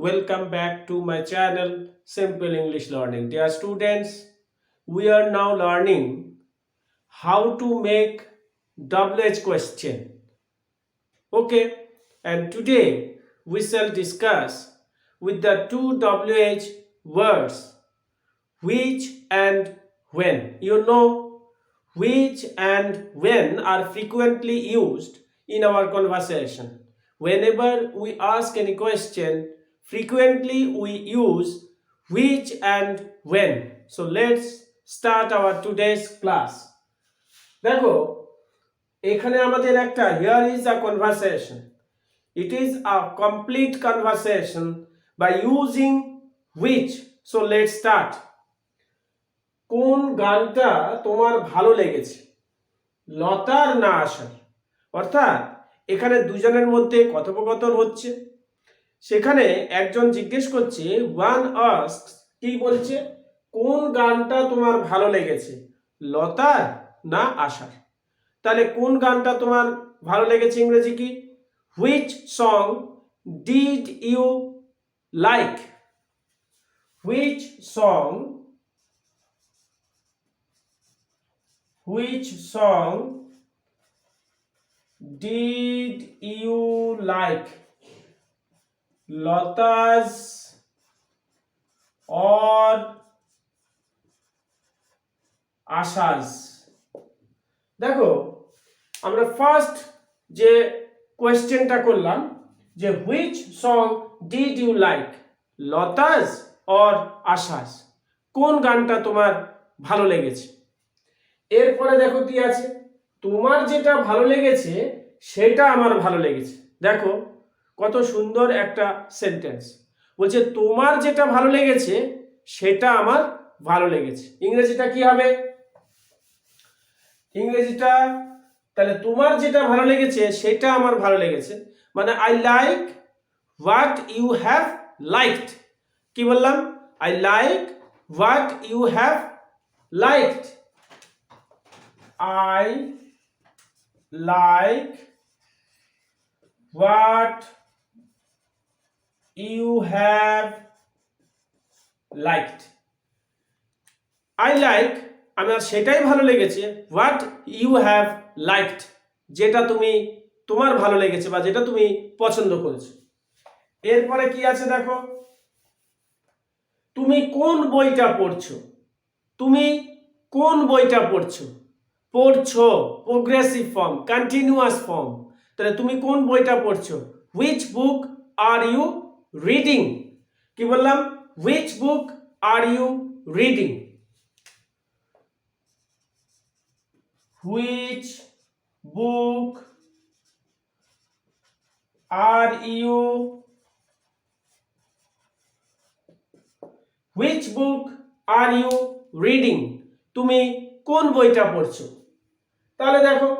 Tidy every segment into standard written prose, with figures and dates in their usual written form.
Welcome back to my channel Simple English Learning. Dear students, we are now learning how to make WH question. Okay, and today we shall discuss with the two WH words which and when. You know, which and when are frequently used in our conversation. Whenever we ask any question, frequently we use which and when. So let's start our today's class. দেখো এখানে আমাদের একটা here is a conversation. It is a complete conversation by using which. So let's start. কোন গানটা তোমার ভালো লেগেছে, লতার না আশার? অর্থাৎ এখানে দুজনের মধ্যে কথোপকথন হচ্ছে। সেখানে একজন জিজ্ঞেস করছে, ওয়ান আস্কস, কি বলছে, কোন গানটা তোমার ভালো লেগেছে, লতার না আশার? তাহলে কোন গানটা তোমার ভালো লেগেছে ইংরেজি কি? Which song did you like? Which song did you like? Lata's or Asha's? দেখো আমরা ফার্স্ট যে কোয়েশ্চেনটা করলাম যে which song did you like, Lata's or Asha's? কোন গানটা তোমার ভালো লেগেছে? এরপরে দেখো কি আছে, তোমার যেটা ভালো লেগেছে সেটা আমার ভালো লেগেছে। দেখো কত সুন্দর একটা সেন্টেন্স। বলছে তোমার যেটা ভালো লেগেছে সেটা আমার ভালো লেগেছে। ইংরেজিটা কি হবে? ইংরেজিটা তাহলে তোমার যেটা ভালো লেগেছে সেটা আমার ভালো লেগেছে, মানে I like what you have liked. কি বললাম? I like what you have liked. I like what you have liked. I like আমার সেটাই ভালো লেগেছে, what you have liked, যেটা তুমি তোমার ভালো লেগেছে বা যেটা তুমি পছন্দ করেছো। এরপরে কি আছে দেখো, তুমি কোন বইটা পড়ছো? তুমি কোন বইটা পড়ছো? পড়ছো প্রোগ্রেসিভ ফর্ম, কন্টিনিউয়াস ফর্ম। তাহলে তুমি কোন বইটা পড়ছো? Which book are you reading? কি বললাম? Which book are you reading? Which book are you which book are you reading? তুমি কোন বইটা পড়ছো? তাহলে দেখো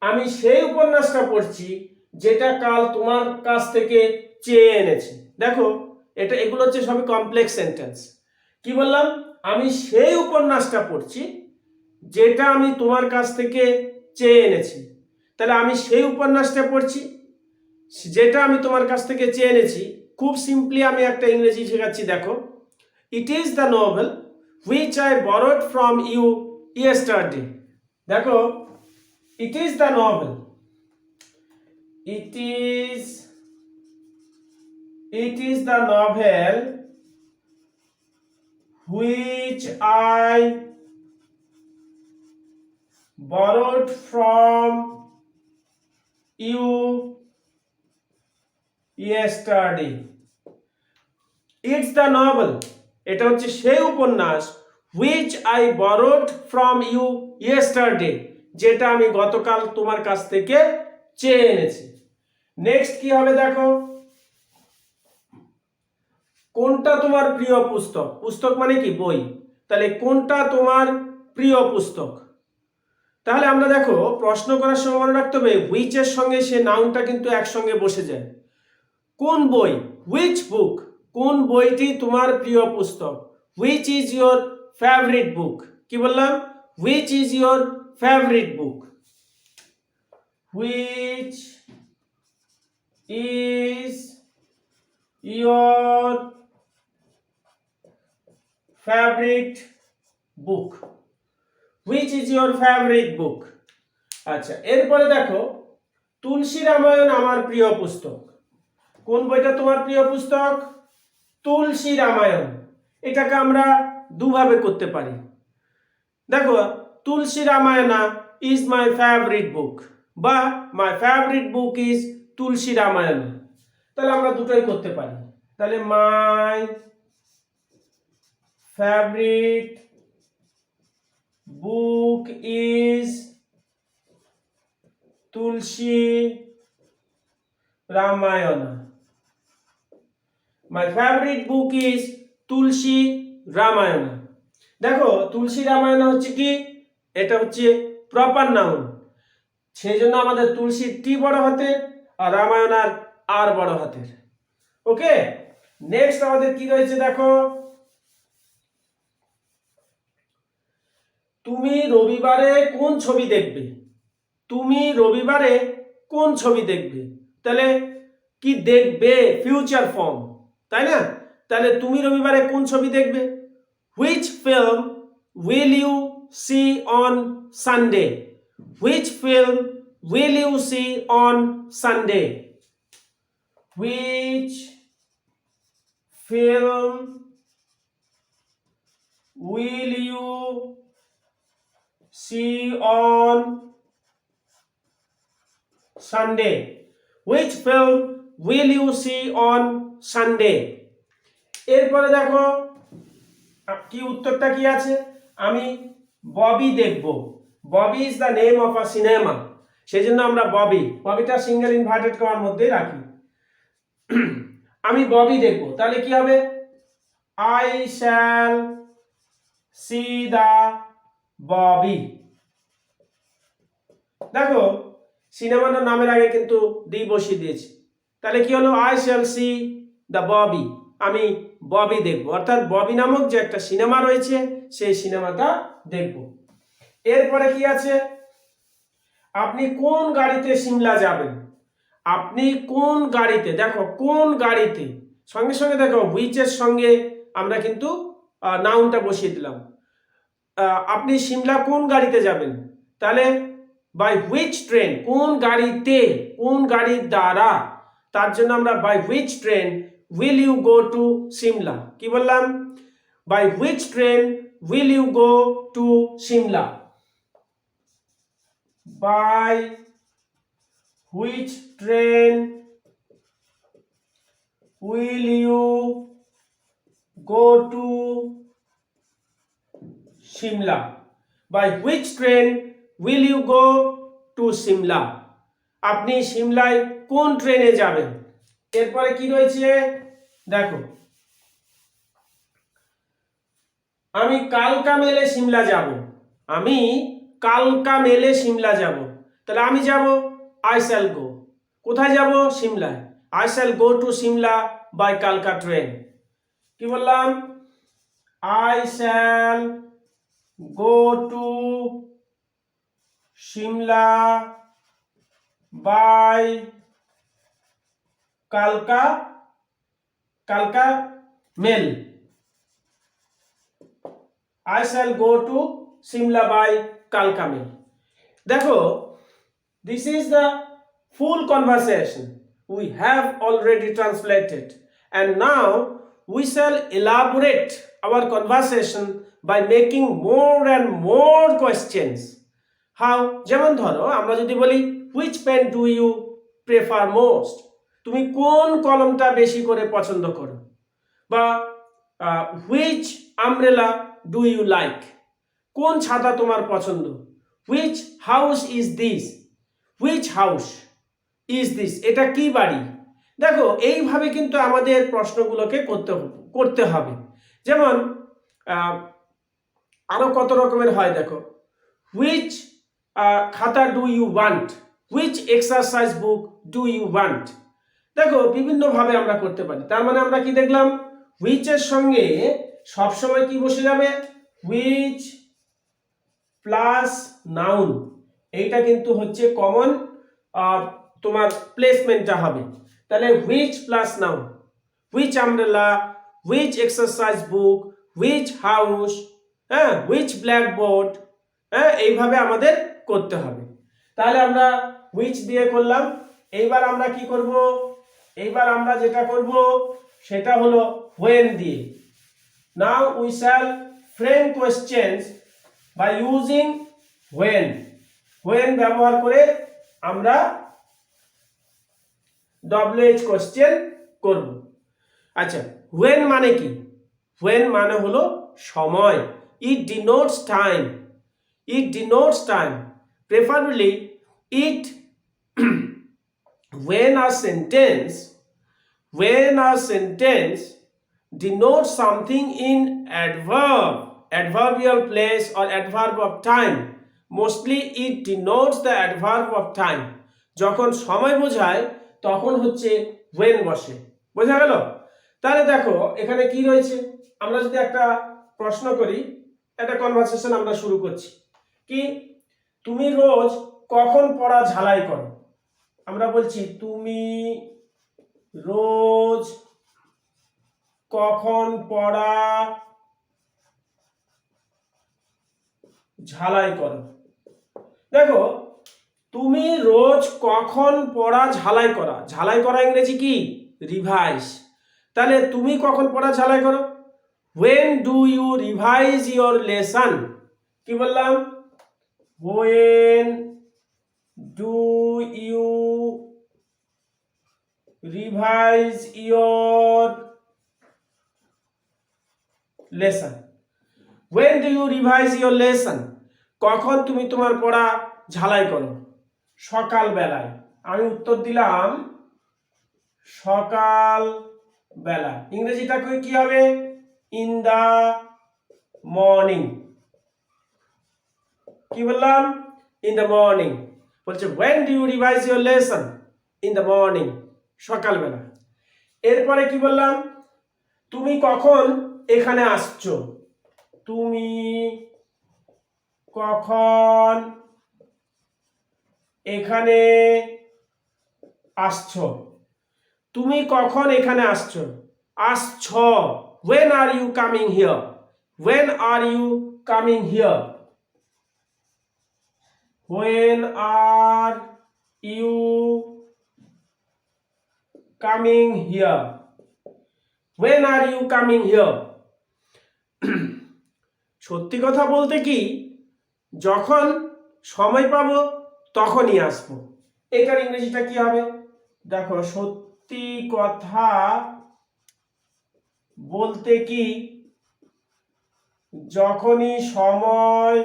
আমি সেই উপন্যাসটা পড়ছি যেটা কাল তোমার কাছ থেকে চেয়ে এনেছি। দেখো এগুলো হচ্ছে সবই কমপ্লেক্স সেন্টেন্স। কি বললাম? আমি সেই উপন্যাসটা পড়ছি যেটা আমি তোমার কাছ থেকে চেয়ে এনেছি। তাহলে আমি সেই উপন্যাসটা পড়ছি যেটা আমি তোমার কাছ থেকে চেয়ে এনেছি। খুব সিম্পলি আমি একটা ইংরেজি শেখাচ্ছি। দেখো, it is the novel which I borrowed from you yesterday. দেখো it is the novel, it is the novel which I borrowed from you yesterday. It's the novel, এটা হচ্ছে সেই উপন্যাস which I borrowed from you yesterday, যেটা আমি গতকাল তোমার কাছ থেকে চেয়ে এনেছি। নেক্সট কি হবে দেখো, কোনটা তোমার প্রিয় পুস্তক? পুস্তক মানে কি? বই। তাহলে কোনটা তোমার প্রিয় পুস্তক? তাহলে আমরা দেখো প্রশ্ন করার সময় মনে রাখতে হবে হুইচ এর সঙ্গে সে নাউনটা কিন্তু একসঙ্গে বসে যায়। কোন বই? হুইচ বুক, কোন বইটি তোমার প্রিয় পুস্তক? হুইচ ইজ ইয়োর ফেভারিট বুক? কি বললাম? Which is your favourite book? Which is your favorite book, which is your favorite book? আচ্ছা, এরপরে দেখো তুলসী রামায়ণ আমার প্রিয় পুস্তক। কোন বইটা তোমার প্রিয় পুস্তক? তুলসী রামায়ণ। এটাকে আমরা দুভাবে করতে পারি। দেখো, Tulsi Ramayan is my favourite book, বা my favourite book is Tulsi Ramayan. তাহলে আমরা দুটোই করতে পারি। তাহলে my favourite book is Tulsi Ramayan. My favourite book is Tulsi Ramayan. দেখো, তুলসী রামায়ণ হচ্ছে কি, এটা হচ্ছে প্রপার নাউন, সেই জন্য আমাদের তুলসী টি বড় হাতের আর রামায়ণ আর বড় হাতের। ওকে, নেক্সট আমাদের কি রয়েছে দেখো, তুমি রবিবারে কোন ছবি দেখবে? তুমি রবিবারে কোন ছবি দেখবে? তাহলে কি দেখবে, ফিউচার ফর্ম, তাই না? তাহলে তুমি রবিবারে কোন ছবি দেখবে? Which film will you see on Sunday? Which film will you see on Sunday? Which film will you see on Sunday? Which film will you see on Sunday? এরপরে দেখো কি উত্তরটা কি আছে, আমি ববি দেখব। Bobby is the name of a cinema, সেই জন্য আমরা ববিটা সিঙ্গেল ইনভার্টেড কমার মধ্যে রাখি। আমি ববি দেখব, তাহলে কি হবে? I shall C the Bobby. দেখো, সিনেমাটার নামের আগে কিন্তু ডি বসিয়ে দিয়েছি, তাহলে কি হলো? I shall C the Bobby, আমি ববি দেখব, অর্থাৎ ববি নামক যে একটা সিনেমা রয়েছে সেই সিনেমাটা দেখব। এরপরে কি আছে, আপনি কোন গাড়িতে সিমলা যাবেন? আপনি কোন গাড়িতে, দেখো কোন গাড়িতে, সঙ্গে সঙ্গে দেখো হুইচ এর সঙ্গে আমরা কিন্তু নাউনটা বসিয়ে দিলাম। আপনি সিমলা কোন গাড়িতে যাবেন? তাহলে বাই হুইচ ট্রেন, কোন গাড়িতে, কোন গাড়ির দ্বারা, তার জন্য আমরা by which train will you go to Shimla? কি বললাম? by which train will you go to Shimla? by which train will you go to Shimla? by which train will you go to Shimla? আপনি সিমলায় কোন ট্রেনে যাবেন? এরপরে কি রয়েছে দেখো, আমি কালকা মেলে সিমলা যাব। আমি কালকা মেলে সিমলা যাব, তাহলে আমি যাব আই শ্যাল গো। কোথায় যাব? সিমলায়। I shall go to Shimla by কালকা ট্রেন। কি বললাম? I shall go to Shimla by কালকা mail. I shall go to Shimla by Kalka Mail. দেখো, this is the full conversation we have already translated, and now we shall elaborate our conversation by making more and more questions. How? যেমন ধরো, আমরা যদি বলি which pen do you prefer most? তুমি কোন কলমটা বেশি করে পছন্দ করো? বা which umbrella do you like? কোন ছাতা তোমার পছন্দ? which house is this? which house is this? এটা কি বাড়ি? দেখো, এইভাবে কিন্তু আমাদের প্রশ্নগুলোকে করতে হবে। যেমন আরো কত রকমের হয় দেখো, which খাতা do you want? which exercise book do you want? দেখো, বিভিন্ন ভাবে আমরা করতে পারি। তার মানে আমরা কি দেখলাম, which এর সঙ্গে সবসময় কি বসে যাবে? which প্লাস নাউন, এইটা কিন্তু হচ্ছে কমন তোমার প্লেসমেন্টটা হবে। তাহলে which plus noun, which umbrella, which exercise book, which house, হ্যাঁ, which blackboard, হ্যাঁ, এইভাবে আমাদের করতে হবে। তাহলে আমরা which দিয়ে করলাম। এইবার আমরা কি করব? এইবার আমরা যেটা করব সেটা হলো when দিয়ে। Now we shall frame questions by using when. when ব্যবহার করে আমরা WH কোশ্চেন করব। আচ্ছা, when মানে কি? when মানে হলো সময়। it denotes time. it denotes time. Preferably it when a sentence denotes something in adverbial place or adverb of time. Mostly it denotes the adverb of time. যখন সময় বোঝায় তখন হচ্ছে when বসে। বোঝা গেল? তাহলে দেখো এখানে কি রয়েছে। আমরা যদি একটা প্রশ্ন করি, একটা কনভারসেশন আমরা শুরু করছি। কি, তুমি রোজ কখন পড়া ঝালাই করো? আমরা বলছি তুমি রোজ কখন পড়া ঝালাই করো। দেখো, তুমি রোজ কখন পড়া ঝালাই করা, ঝালাই করা ইংরেজি কি? রিভাইজ। তাহলে তুমি কখন পড়া ঝালাই করো? when do you revise your lesson? কি বললাম? when do you revise your lesson? when do you revise your lesson? কখন তুমি তোমার পড়া ঝালাই করো? সকাল বেলায়। আমি উত্তর দিলাম সকাল বেলা। ইংরেজিটা কি হবে? in the morning। কি বললাম? in the morning। বলছে when do you revise your lesson? in the morning, সকাল বেলা। এরপরে কি বললাম? তুমি কখন এখানে আসছো? তুমি কখন এখানে আসছো? তুমি কখন এখানে আসছো? আসছো। when are you coming here? when are you coming here? when are you coming here? when are you coming here? সত্যি কথা বলতে কি, যখন সময় পাবো তখনই আসবো। এটার ইংরেজিটা কি হবে? দেখো, সত্যি কথা বলতে কি যখনই সময়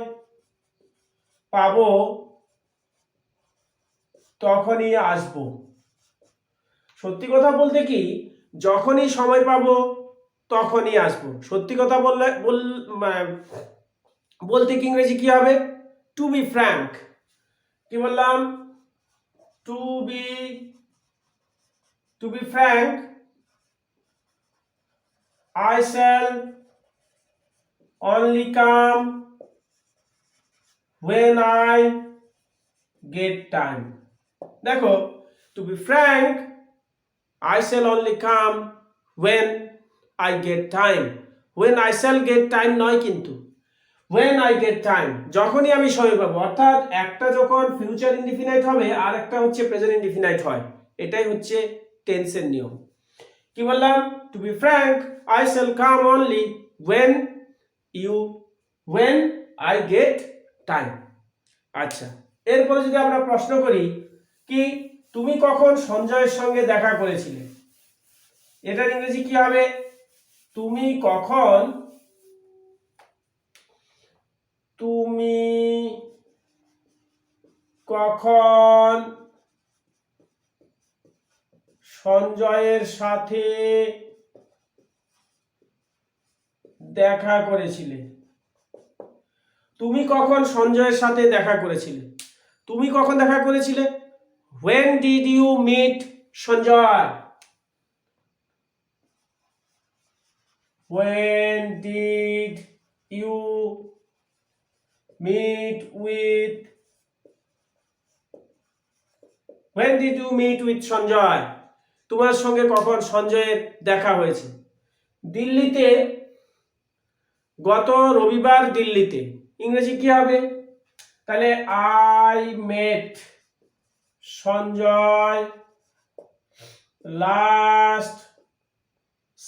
পাবো তখনই আসবো। সত্যি কথা বলতে কি যখনই সময় পাবো তখনই আসবো। সত্যি কথা বলতে কি ইংরেজি কি হবে? To be frank. কি বললাম? To be frank, I shall only come when I get time। দেখো, to be frank, I shall only come when I get time। when I shall get time নয় কিন্তু, when I get time, যখনই আমি সময় পাবো। অর্থাৎ একটা যখন ফিউচার ইনডিফিনাইট হবে আর একটা হচ্ছে প্রেজেন্ট ইনডিফিনাইট হয়। এটাই হচ্ছে টেন্সের নিয়ম। কি বললাম? To be frank, I shall come only when I get time। আচ্ছা, এরপরে যদি আমরা প্রশ্ন করি, কি তুমি কখন সঞ্জয়ের সঙ্গে দেখা করেছিলে? এটার ইংরেজি কি হবে? তুমি কখন সঞ্জয়ের সাথে দেখা করেছিলে? তুমি কখন সঞ্জয়ের সাথে দেখা করেছিলে? তুমি কখন দেখা করেছিলে? when did you meet Sanjay? when did you meet with Sanjay? তোমার সঙ্গে কখন সঞ্জয়ের দেখা হয়েছে? দিল্লিতে, গত রবিবার দিল্লিতে। ইংরেজি কি হবে? তাহলে I met Sanjay last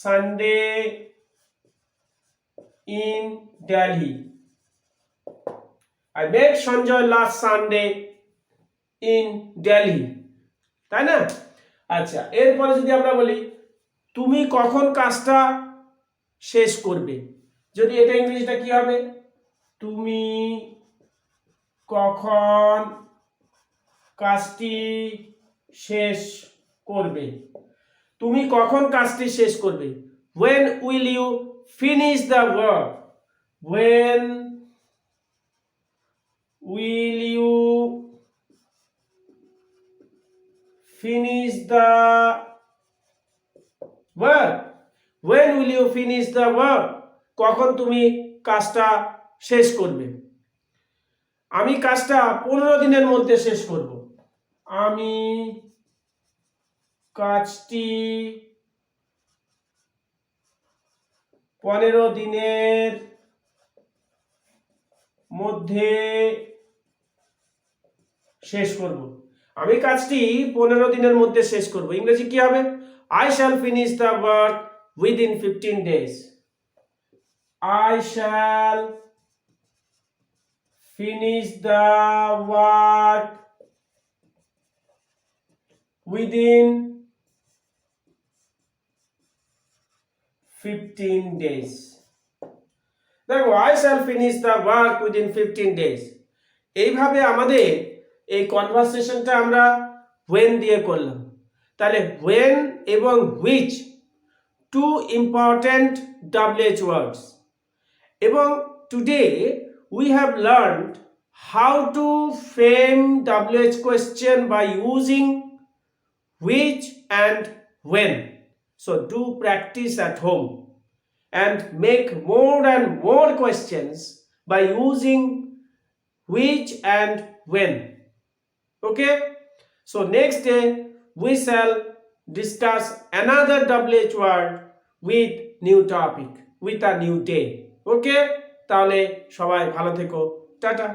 Sunday in Delhi. I met Sanjay last Sunday in Delhi, তাই না? আচ্ছা, এরপরে যদি আমরা বলি তুমি কখন কাজটা শেষ করবে, যদি এটা ইংরেজিটা কি হবে? তুমি কখন কাজটি শেষ করবে? তুমি কখন কাজটি শেষ করবে? When will you finish the work? When will you finish the work? When will you finish the work? কখন তুমি কাজটা শেষ করবে? আমি কাজটা 15 দিনের মধ্যে শেষ করব। আমি কাজটি 15 দিনের মধ্যে শেষ করব। আমি কাজটি 15 দিনের মধ্যে শেষ করব। ইংরেজি কি হবে? I shall finish the work within 15 days. I shall finish the work within 15 days. দেখো, I shall finish the work within 15 days. এইভাবে আমাদের এই কনভারসেশনটা আমরা when দিয়ে করলাম। তাহলে when এবং which, two important WH words. এবং today we have learned how to frame WH question by using which and when. So do practice at home and make more and more questions by using which and when. Okay, so next day we shall discuss another WH word with new topic, with a new day. Okay, তাহলে সবাই ভালো থেকো, tata.